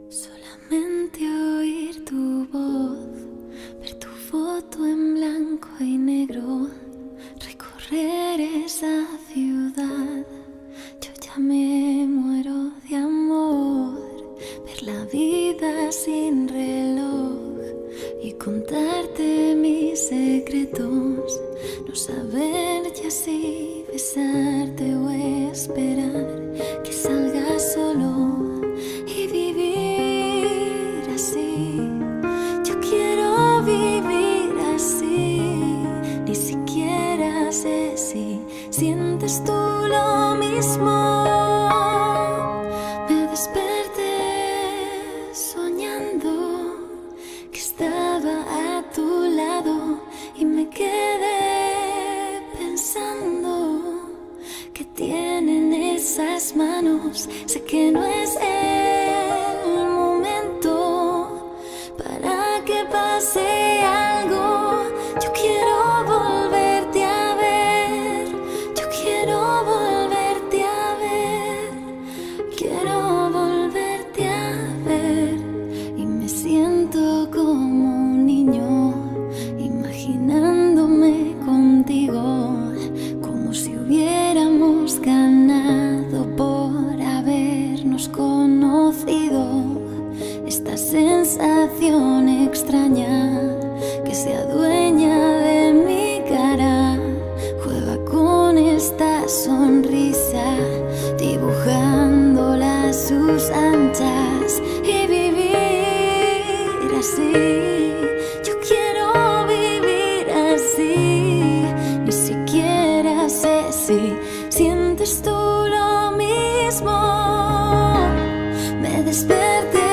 Solamente oír tu voz, ver tu foto en blanco y negro, recorrer esa ciudad. Yo ya me muero de amor, ver la vida sin reloj y contarte mis secretos. No saber ya si besarte o esperar que salga solo y vivir así. Yo quiero vivir así. Ni siquiera sé si sientes tú lo mismo. Me desperté soñando que estaba a tu lado y me quedé pensando que tienen esas manos. Sé que no es el momento para que pase algo. Yo quiero volverte a ver, yo quiero volverte a ver, quiero volverte a ver. Y me siento como un niño imaginándome contigo, como si hubiéramos ganado por habernos conocido. Esta sensación extraña que se adueña de mi cara, juega con esta sonrisa, dibujándola a sus anchas y vivir así. Yo quiero vivir así. Ni siquiera sé si sientes tú lo mismo. Me desperté